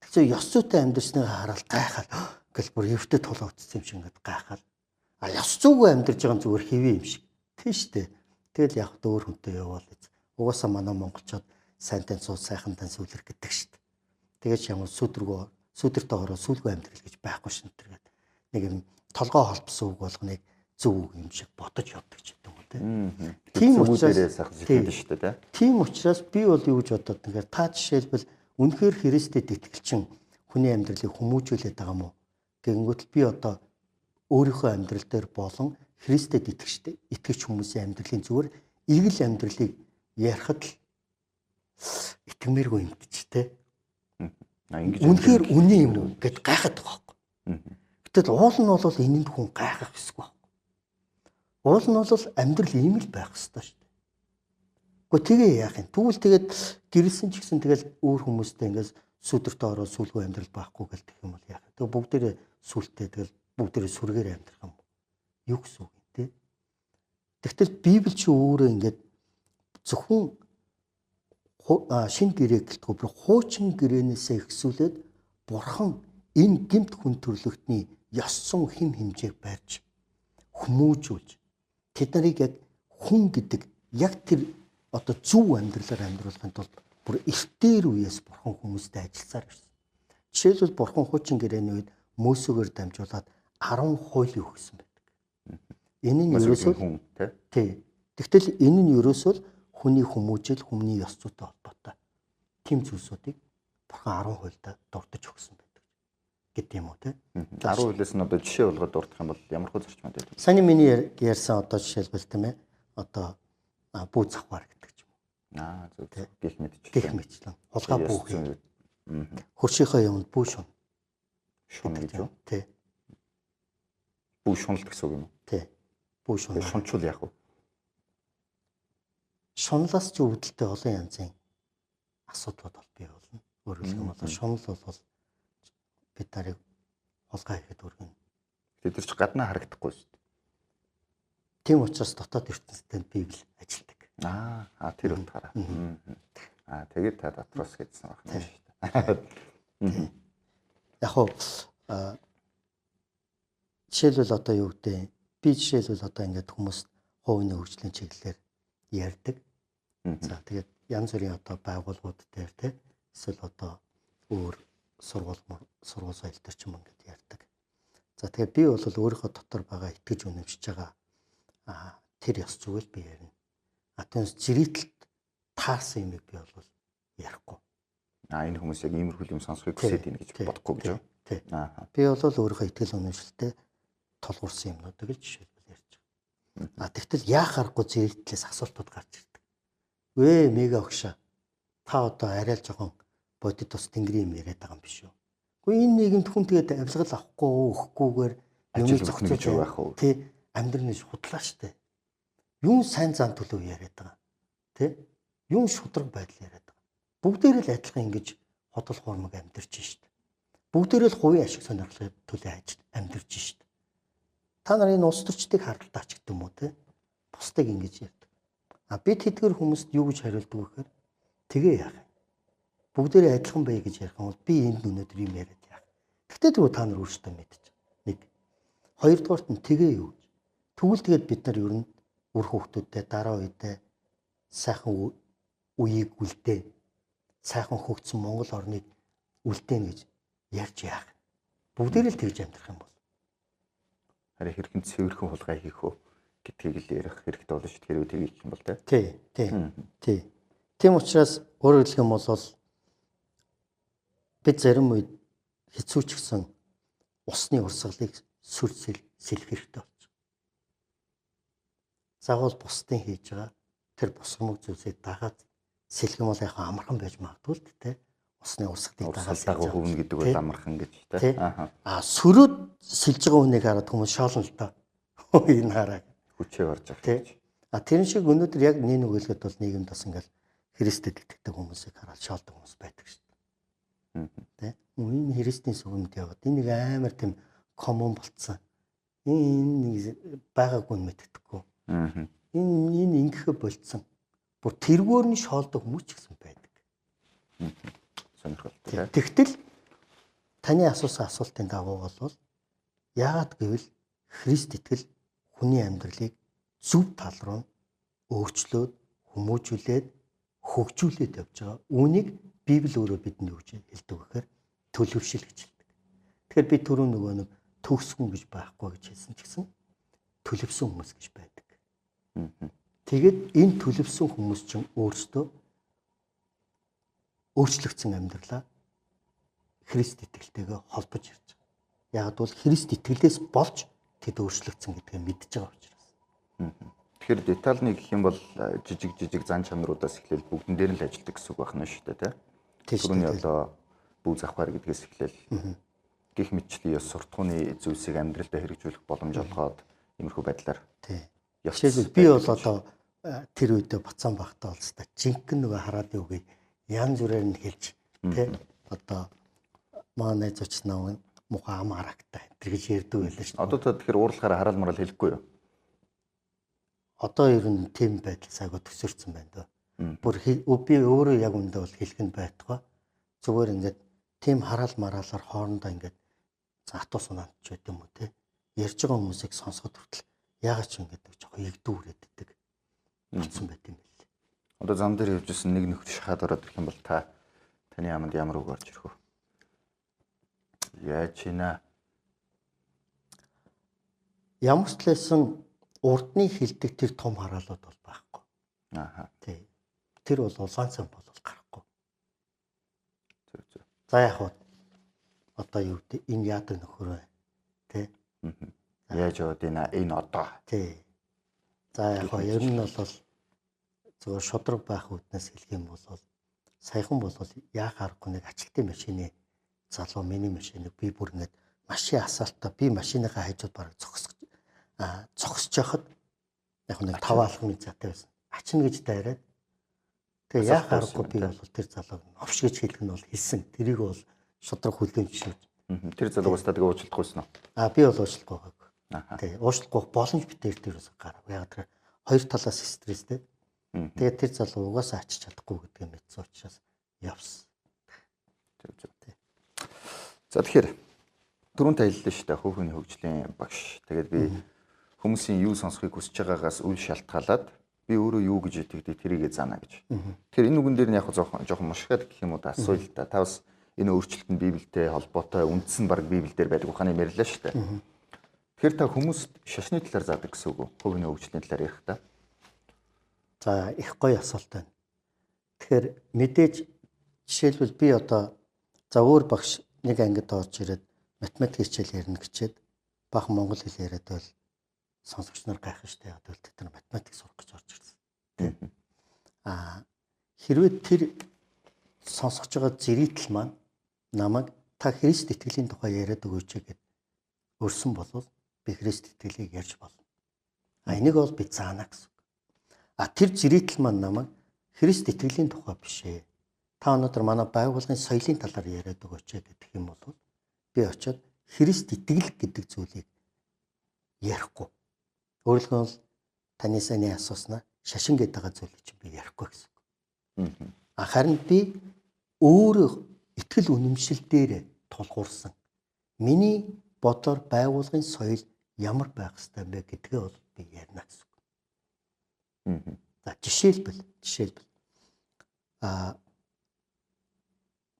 [SPEAKER 2] Тэгэхээр ёс зүйтэй амьдрсныг хараад гайхаад гэл бүр өвтөд тулаа утсан юм шиг ингээд гайхаад ёс зүйгүй амьдарч байгаа зүгээр хэвээ юм шиг. Тийм шүү дээ. Тэгэл яг дөөр хүнтэй явбал угаасаа манай монголчууд сайнтай суу сайхантай сүлэр гэдэг шүү дээ. Тэгээд ямар сүдэртэй ороо сүлгүй амьдрал гэж байхгүй шин тэргээд нэг юм толгой холбосон үг болгоныг зөв юм шиг бодож явдаг ч гэдэг юм уу тийм учраас шүү дээ. Тийм учраас би бол юу гэж бодоод тэгэхээр та жишээлбэл үнэхээр Христэд итгэлчин хүний амьдралыг хүмүүжүүлээд байгаа мó гэнгүүт би одоо өөрийнхөө амьдрал дээр болон Христэд итгэж хүмүүсийн амьдралын зүгээр эгэл амьдралыг ярихад л итгэмээргүй юм гэж те. Үнэхээр үнэн юм уу гэд гайхаад байгаа байхгүй. Гэтэл уул нь бол энэнд хүн гайхах хэсэг байхгүй. Уул нь бол амьдрал ийм л байх ёстой шүү дээ. Гэхдээ тэгээ яах юм? Тэгвэл тэгээд гэрэлсэн ч гэсэн тэгэл өөр хүмүүстэй ингээс сүдэртээ ороо сүлгүй амьдрал байхгүй гэл гэх юм бол яах вэ? Тэгээ бүгдээрээ сүлтэй тэгэл бүгдээрээ сүргээр амьдрах юм. Юу гэсэн үг юм те? Тэгтэл Библи чи өөрөө ингээд зөвхөн шинэ гэрээ гэлтгүй бүр хуучин гэрээнээсээ ихсүүлээд бурхан энэ гэмт хүн төрлөختний ёс зүйн хэм хэмжээг барьж хүмүүжүүлж тэд нарыг яг хүн гэдэг яг тэр одоо зөв амьдралаар амьдруулахын тулд бүр эртээр үеэс бурхан хүмүүстэй ажилласаар ирсэн. Жишээлбэл бурхан хуучин гэрээний үед Мөсөгөөр дамжуулаад 10 хуулийг өгсөн байдаг. Энэ нь ерөөсөө тий. Тэгтэл энэ нь ерөөсөө хүний хүмүүжил, хүний ёс зүйтэй холбоотой. Тим зүйлсүүдийг бурхан 10 хуультай дурдж өгсөн байдаг. Гэт юм уу те?
[SPEAKER 1] 10 хуулиас нь одоо жишээ болгоод дурдах юм бол ямар хөө зарчмууд байдаг?
[SPEAKER 2] Саний миний ярьсан одоо жишээлбэл тийм ээ. Одоо бүү завхаар гэдэг ч юм уу.
[SPEAKER 1] Зөв. Гэх мэтчлэн.
[SPEAKER 2] Гэх мэтчлэн. Хулгай бүү. Хөршийнхөө юмд бүү шун.
[SPEAKER 1] Шун гэж юу?
[SPEAKER 2] Тий.
[SPEAKER 1] Бүү шунал гэсэн үг юм уу?
[SPEAKER 2] Тий. Бүү шун.
[SPEAKER 1] Шунчул яах вэ?
[SPEAKER 2] Шунлаас ч үүдэлтэй олон янзын асуудлууд бол бий болно. Өөрөөр хэлбэл шунал бол бид нарыг хулгай хийхэд өргөн.
[SPEAKER 1] Тэд нар ч гаднаа харагдахгүй шүү дээ.
[SPEAKER 2] Тийм учраас дотоод ертөнцийн Библи ажилладаг.
[SPEAKER 1] Тэр утгаараа. Тэгээд та дотроос гэдсэн байна шүү дээ.
[SPEAKER 2] Яг хоо жишээлбэл одоо юу гэдэг би жишээлбэл одоо ингээд хүмүүс хувийн хөгжлийн чиглэлээр ярьдаг. За тэгээд янз бүрийн одоо байгууллагууд дээр те эсвэл одоо өөр сургууль соёл төр ч юм ингээд ярьдаг. За тэгээд би бол өөрийнхөө дотор байгаа итгэж үнэмшиж байгаа тэр ёс зүгэл би ярина. Түүнээс жирийтэл таасан юм би бол ярихгүй.
[SPEAKER 1] Энэ хүмүүс яг иймэрхүү юм сонсохыг хүсэж байна гэж бодохгүй гэж юу?
[SPEAKER 2] Би бол өөрийнхөө итгэл үнэмшилтэй толгуурсан юмнуудыг л жишээлбэл ярьж байгаа. Тэгтэл яах аргагүй зэрэгтлээс асуултууд гарч ирдэг. Вэ мега өгшөө. Та одоо арай л жоохон бодит тус тэнгэрийн юм яриад байгаа юм биш үү? Гэхдээ энэ нийгэмд хүн тэгээд авилгал авахгүй өгөхгүйгээр
[SPEAKER 1] ажил зохино гэж байх уу?
[SPEAKER 2] Тий амьдрын шудлаа штэ. Юун сайн зан төлөв яриад байгаа. Тий юун шудраг байдал яриад байгаа. Бүгдээрээ л адилхан ингэж хотол хуурмаг амьдарч штэ. Бүгдээрээ л хувийн ашиг сонирхлын төлөө амьдарч штэ. Та нарын улс төрчдийг хардтаач гэдэг юм уу те? Бусдыг ингэж ярьдаг. Бид хэдгэр хүмүүст юу гэж хариулдаг вэ гэхээр тэгээ яах юм. Бүгдээрээ адилхан бай гэж ярих юм бол би энд өнөөдөр юм яриад яах. Тэгтээ тэгвэл та нар өөрсдөө мэдчих. Нэг. Хоёрдугаарт нь тэгээ юу гэж. Тэгвэл тэгээд бид нар ер нь үр хүүхдүүдтэй дараа үедээ сайхан үеийг үлдээ. Сайхан хөгжсөн Монгол орныг үлдээн гэж ярьж яах. Бүгдээрээ л тэгж амьдрах юм бол.
[SPEAKER 1] Харин хэрхэн цэвэрхэн хулгай хийх вэ гэдгийг л ярих хэрэгтэй болно шүү дээ. Хэрвээ тгийг юм бол
[SPEAKER 2] тий. Тийм учраас өөрөөр хэлэх юм бол бид зарим үед хэцүү ч гэсэн усны урсгалыг сэлэх хэрэгтэй болж байна. Заавал бусдын хийж байгаа тэр босгомог зүйлсийг дагаад сэлэх юм бол яг амархан байж магадгүй л те. Усны урсгалыг дагаад
[SPEAKER 1] дагуу хөвнө гэдэг бол амархан гэж те.
[SPEAKER 2] Сөрөөд сэлж байгаа хүнийг хараад хүмүүс шоолно л доо. Энэ хараа.
[SPEAKER 1] Хүчээ барж авах.
[SPEAKER 2] Тэр шиг өнөөдөр яг нэг нүгэлгээд бол нийгэмд бас ингээл Христэд итгэдэг хүмүүсийг хараад шоолдог хүмүүс байдаг шүү дээ. Тэ? Энэ Христийн сүгэмд яваад энэ нэг амар тийм коммун болцсон. Энэ байгаагүй мэддэггүй. Энэ ингэхэ болцсон. Бүр тэргээр нь шоолдог хүмүүс ч гэсэн байдаг.
[SPEAKER 1] Сонирхолтой.
[SPEAKER 2] Тэгтэл таны асуусан асуултын дагуу бол яагаад гэвэл Христ итгэл хүний амьдралыг зөв тал руу өөрчлөөд хүмүүжүүлээд хөгжүүлээд явж байгаа. Үүнийг Библи өөрөө бидэнд юу гэж хэлдэг вэ гэхээр төлөвшил гэж хэлдэг. Тэгэхээр би түрүү нөгөө нэг төгсгөн гэж байхгүй гэж хэлсэн ч гэсэн төлөвсөн хүмүүс гэж байдаг. Тэгээд энэ төлөвсөн хүмүүс чинь өөрсдөө өөрчлөгдсөн амьдралаа Христ итгэлтэйгээ холбож ирж байгаа. Яг бол Христ итгэлээс болж тэд өөрчлөгдсөн гэдгээ мэдж байгаа учраас.
[SPEAKER 1] Тэгэхээр детальны гэх юм бол жижиг зан чанаруудаас эхлээл бүгдэн дээр нь л ажилладаг гэсэн үг байна шүү дээ, тийм. Түрүүний одоо бүү завхаар гэдгээс эхлээл гих мэтчлийн ёс суртахууны зүйлсийг амьдралдаа хэрэгжүүлэх боломж олгоод иймэрхүү байдлаар.
[SPEAKER 2] Тийм. Жишээлбэл би бол одоо тэр үедээ бацаан багтаа олстой жинхэнэ нөгөө хараад юуг янз бүрээр нь хэлж тий одоо манай зоч навын муха ам харагтай тэр гэж ярьдаг байлаа шүү дээ.
[SPEAKER 1] Одоо тэгэхээр уурлахаар хараал марал хэлэхгүй юу?
[SPEAKER 2] Одоо ер нь тийм байдал сайгүй төсөрсөн байна дөө. Бүр би өөрөө яг үндэ бол хэлэх нь байтугай. Зүгээр ингээд тийм хараал мараалаар хоорондоо ингээд атуу сунаанч байт юм уу те. Ярьж байгаа хүмүүсийг сонсоход хүртэл яагаад ч ингээд жоохон ягдүүрээд иддэг. Болцсон байт юм байл.
[SPEAKER 1] Одоо зам дээр явжсэн нэг нөхөр шахаад ороод ирэх юм бол таны аманд ямар үг орж ирэх вэ? Яаж чина?
[SPEAKER 2] Ямар ч лсэн урдны хилдэг тэр том хараалууд бол байхгүй. Тий. Тэр бол улаанцсан бол гарахгүй.
[SPEAKER 1] Зөв.
[SPEAKER 2] За яг хоо одоо юу гэдэг энэ яадаг нөхөр бай. Тий.
[SPEAKER 1] Яаж яваад энэ одоо.
[SPEAKER 2] Тий. За яг хоо ер нь бол зөвхөн шудраг байх үднээс хэлэх юм бол саяхан бол яах аргагүй нэг ажилтны машины залуу миний машиныг би бүр ингэж машин асаалтаа би машиныхаа хажууд бараг зогсож яхад яг нэг 5 алхмын заатай байсан. Ачна гэж дайраад Тэгээ яах аргагүй би бол тэр залууг новш гэж хэлэх нь бол хэлсэн. Тэрийг бол шудраг хүлээмжшүүлж.
[SPEAKER 1] Тэр залуугаас та тэгээ уучлах гүйсэн үү?
[SPEAKER 2] Би бол уучлахгүй байгааг. Тэгээ уучлахгүй боломж битээр тэрээс гарав. Яг тэр хоёр талаас стресстэй. Тэгээ тэр залуу угаасаа ачиж чадахгүй гэдгийг мэдсэн учраас явсан.
[SPEAKER 1] За тэгэхээр түрүүн таяллаа шүү дээ хүүхний хөгжлийн багш. Тэгээд би хүмүүсийн юу сонсохыг хүсэж байгаагаас үл шалтгаалаад би өөрөө юу гэж итгэдэг тэрийгэ заана гэж. Тэгэхээр энэ үгэн дээр нь яг жоохон мушгаад гэх юм уу да асууя л да. Та бас энэ өөрчлөлт нь Библиэтэй холбоотой үндсэн баг Библиэлд байдаг ухааны ярьлаа шүү дээ. Тэгэхээр та хүмүүст шашны талаар заадаг гэсэн үг үү? Хүүхний хөгжлийн талаар ярих та.
[SPEAKER 2] За их гоё асуулт байна. Тэгэхээр мэдээж жишээлбэл би одоо за өөр багш нэг ангид орж ирээд математик хичээл ярина гэчээд баахан монгол хэл яриад бол сонсогч нар гайхах штэ. Яг бол тэд нар математик сурах гэж орж ирсэн. Хэрвээ тэр сонсож байгаа зэрэгтэл маань намайг та Христ итгэлийн тухай яриад өгөөч гэд өрсөн болвол би Христ итгэлийг ярьж болно. Энийг бол би заана гэсэн. Тэр зэрэгтэл маань намайг Христ итгэлийн тухай биш ээ. Та өнөөдөр манай байгууллагын соёлын талаар яриад өгөөч гэх юм бол би очиод Христ итгэл гэдэг зүйлийг ярихгүй. Өөрөлдөө бол таны саяны асууснаа шашин гэдэг байгаа зүйлийг чинь би ярихгүй гэсэн. Харин би өөрөө итгэл үнэмшил дээр тулгуурсан. Миний бодоор байгуулгын соёл ямар байх ёстой бэ гэдгээ бол би ярина гэсэн. За жишээлбэл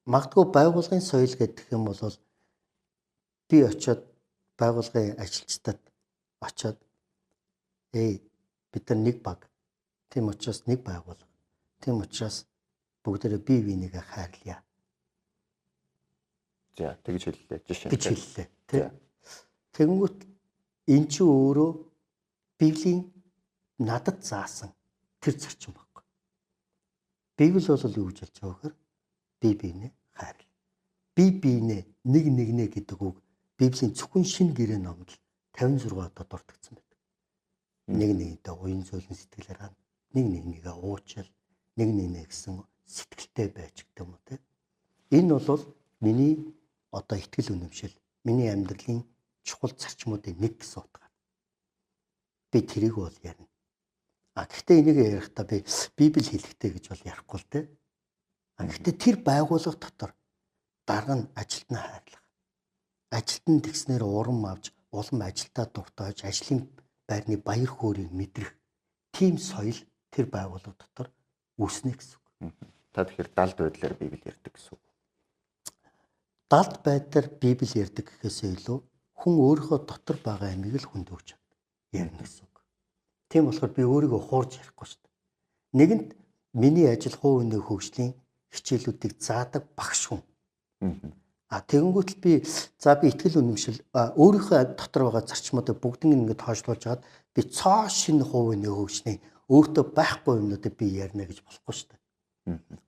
[SPEAKER 2] магадгүй байгуулгын соёл гэдэг юм бол би очиод байгуулгын ажилчдад очиод бид нар нэг баг. Тийм учраас нэг байгуулга. Тийм учраас бүгдээрээ бие бинийгээ хайрлая.
[SPEAKER 1] За тэгж хэллээ. Жишээ.
[SPEAKER 2] Гэж хэллээ. Тэгэнгүүт эн чинь өөрөө Библийн надад заасан тэр зарчим байхгүй. Библи бол юу гэж хэлж байгаа вэхээр бие биенээ хайрл. Бие биенээ нэг нэгнэ гэдэг үг Библийн зөвхөн шинэ гэрээ номд 56 удаа дурдгдсан байдаг. Нэг нэгнээ уян зөөлөн сэтгэлээр хань, нэг нэгнийгээ уучил, нэг нэгнээ гэсэн сэтгэлтэй байж гэдэг юм уу те. Энэ бол миний одоо итгэл үнэмшил, миний амьдралын чухал зарчмуудын нэг гэсэн утгаар. Би тэрийг бол ярина. Гэхдээ энийг ярихдаа би Библи хэлэхтэй гэж бол ярихгүй л те. Гэхдээ тэр байгууллага дотор дарга нь ажилтнаа хайрлах. Ажилтан тэгснээр урам авч, улам ажилдаа дуртаж, ажлын байрны баяр хөөргийг мэдрэх тийм соёл тэр байгууллага дотор үүснэ гэсэн үг.
[SPEAKER 1] Та тэгэхээр далд байдлаар Библи ярьдаг гэсэн үг.
[SPEAKER 2] Далд байдлаар Библи ярьдаг гэхээсээ илүү хүн өөрийнхөө дотор байгаа ямиг л хүнд өгч ярина гэсэн үг. Тийм болохоор би өөрийгөө хуурж ярихгүй шүү дээ. Нэгэнт миний ажил хувь хүний хөгжлийн хичээлүүдийг заадаг багш хүн. Тэгэнгүүт л би итгэл үнэмшил өөрийнхөө дотор байгаа зарчмуудыг бүгднийг ингээд тооцоолж хагаад би цоо шинэ хувь хүний хөгжлийн өөртөө байхгүй юмнуудыг би ярина гэж болохгүй шүү дээ.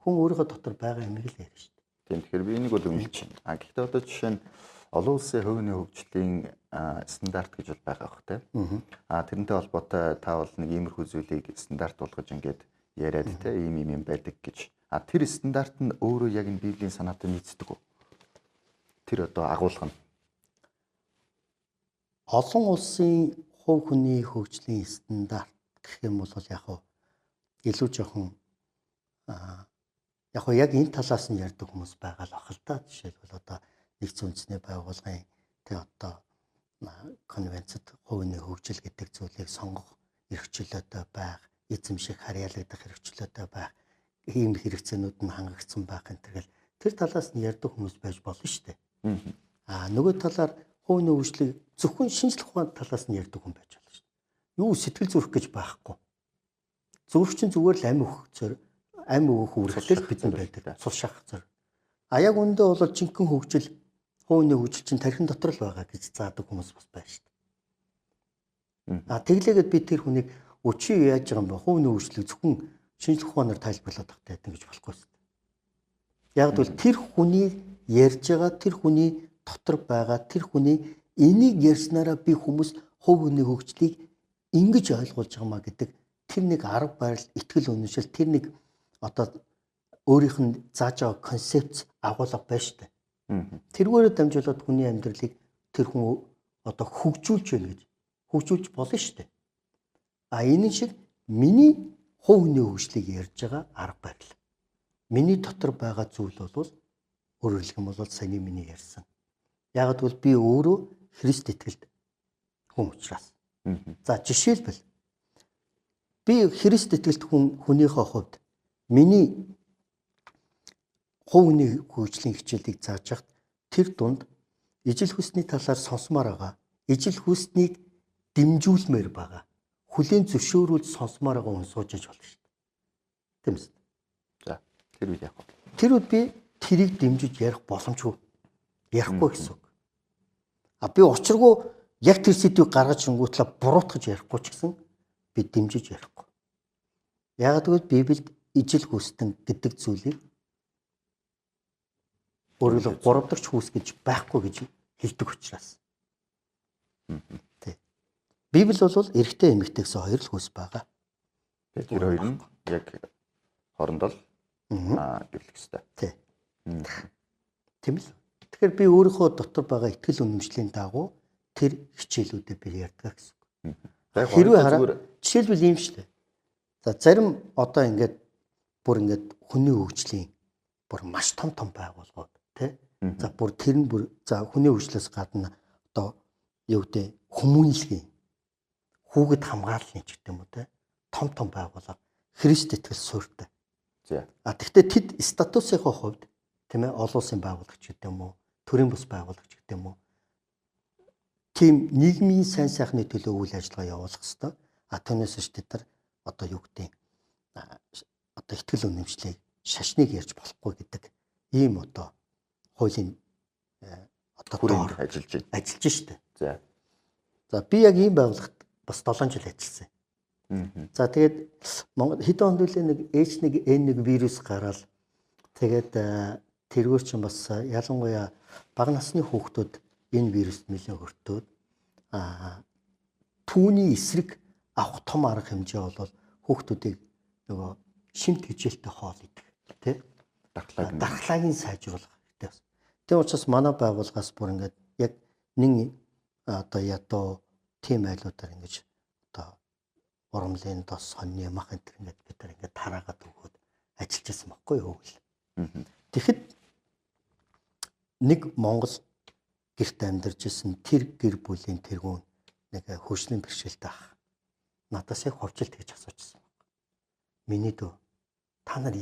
[SPEAKER 2] Хүн өөрийнхөө дотор байгаа юмыг л ярина шүү дээ.
[SPEAKER 1] Тийм тэгэхээр би энийг бол үнэлж байна. Гэхдээ одоо жишээ нь олон улсын хувь хүний хөгжлийн стандарт гэж бол байгаа бах те. Тэрнтэй холбоотой та бол нэг иймэрхүү зүйлийг стандарт болгож ингээд яриад те ийм байдаг гэж. Тэр стандарт нь өөрөө яг энэ Библийн санаатай нийцдэг үү? Тэр одоо агуулга нь
[SPEAKER 2] олон улсын хувь хүний хөгжлийн стандарт гэх юм бол яг илүү жоохон яг энэ талаас нь ярьдаг хүмүүс байгаа л ах л та. Жишээлбэл одоо нэгдсэн үндэсний байгууллагын одоо конвенцэд хувь хүний хөгжил гэдэг зүйлийг сонгох эрхчлөөтэй байх, эзэмших, харьяалагдах эрхчлөөтэй байх, ийм хэрэгцээнүүд нь хангагдсан байх энэ тэр талаас нь ярьдаг хүмүүс байж болно шүү дээ. Нөгөө талаар хувь хүний хөгжлийг зөвхөн шинжлэх ухааны талаас нь ярьдаг хүн байж болно шүү дээ. Юу сэтгэл зүрх гэж байхгүй. Зүрхчин зүгээр л амь өгөх үүрэгтэй бидэнд байдаг. Цус шахах зэрэг. Яг үндэ бол жинхэнэ хөгжил хувь хүний хөгжил чинь тархин дотор л байгаа гэж заадаг хүмүүс бас байна шүү дээ. Тэглээгээд би тэр хүнийг өчиг яаж байгаа юм бэ? Хувь хүний хөгжлийг зөвхөн шинжлэх ухаанаар тайлбарлаад тахтай гэж болохгүй шүү дээ. Яг бол тэр хүний ярьж байгаа, тэр хүний дотор байгаа, тэр хүний энийг ярьснараа би хүмүүс хувь хүний хөгжлийг ингэж ойлгуулж байгаамаа гэдэг тэр нэг арга барил, итгэл үнэмшил, тэр нэг одоо өөрийнх нь зааж байгаа концепц агуулга байна шүү дээ.
[SPEAKER 1] Тэргээрээ
[SPEAKER 2] дамжуулаад хүний амьдралыг тэр хүн одоо хөгжүүлж байна гэж хөгжүүлж болно шүү дээ. Энэ шиг миний хувь хүний хөгжлийг ярьж байгаа арга барил. Миний дотор байгаа зүйл бол өөрөөр хэлбэл саяны миний ярьсан. Яг гэвэл би өөрөө Христ итгэлд хүн учраас. За жишээлбэл би Христ итгэлд хүнийхээ хувьд миний хувь хүний хөгжлийн хичээлийг зааж хахад тэр дунд ижил хүсний талаар сонсомоор байгаа, ижил хүснийг дэмжүүлмээр байгаа, хүлийн зөвшөөрүүлж сонсомоор байгаа хүн сууж иж болно шүү дээ. Тийм үү?
[SPEAKER 1] За тэр үед яг.
[SPEAKER 2] Тэр үед би тэрийг дэмжиж ярих боломжгүй. Ярихгүй гэсэн үг. Би учиргүй яг тэр сэдвийг гаргаж ингүүтлээ буруутгаж ярихгүй ч гэсэн би дэмжиж ярихгүй. Яг гэвэл Библиэд ижил хүстэн гэдэг зүйлийг өөрөлд 3 дахь хүүс гэж байхгүй гэж хэлдэг учраас. Тэ. Библи бол эрэгтэй эмэгтэйгээс хоёр л хүүс байгаа.
[SPEAKER 1] Тэр хоёр нь яг хоорондоо гэрлэх ёстой.
[SPEAKER 2] Тэ. Тийм л. Тэгэхээр би өөрийнхөө дотор байгаа итгэл үнэмшлийн дагуу тэр хичээлүүдэд би ярьдаг гэсэн үг. Хэрвээ хараа жишээлбэл юм шүү дээ. За зарим одоо ингээд бүр ингээд хүний хөгжлийн бүр маш том байгууллагууд тий. За бүр тэр нь бүр за хүний хөгжлөөс гадна одоо юу гэдэг хүмүүнлэгийн хүүхэд хамгааллын ч гэдэг юм уу тий. Том байгууллага Христ итгэл суурьтай.
[SPEAKER 1] За.
[SPEAKER 2] Тэгвэл тэд статусынхаа хувьд тийм ээ олон улсын байгууллагч гэдэг юм уу, төрийн бус байгууллагч гэдэг юм уу. Тийм нийгмийн сайн сайхны төлөө үйл ажиллагаа явуулах хэрэгтэй. Түүнээс ч тэд нар одоо юу гэдэг одоо итгэл үнэмшлийг шашныг ярьж болохгүй гэдэг ийм одоо хуулийн одоо
[SPEAKER 1] хүрээнд ажиллаж
[SPEAKER 2] штэ.
[SPEAKER 1] За.
[SPEAKER 2] За би яг ийм байгууллагт бас 7 жил ажилласан. За тэгээд Монгол хэдэн онд үлээ нэг H1N1 вирус гараад тэгээд тэргээр чинь бас ялангуяа бага насны хүүхдүүд энэ вируст нэлээд өртөөд түүний эсрэг авах том арга хэмжээ бол хүүхдүүдийг нөгөө шимт хичээлтэй хоол идэх тий дархлаагийн сайжруулах хэрэгтэй. Тийм учраас манай байгууллагаас бүр ингээд яг нэг одоо ядуу тим айлуудаар ингэж одоо урамлын дос сонны мах энэ ингээд бид нар ингээд тараагаад өгөөд ажиллаж байсан байхгүй юу хөл. Тэгэхэд нэг Монгол гэрт амьдарч исэн тэр гэр бүлийн тэргүүн нэг хөгжлийн бэрхшээлтэй ах надаас яг ховжилт гэж асуужсэн. Миний дөө та нар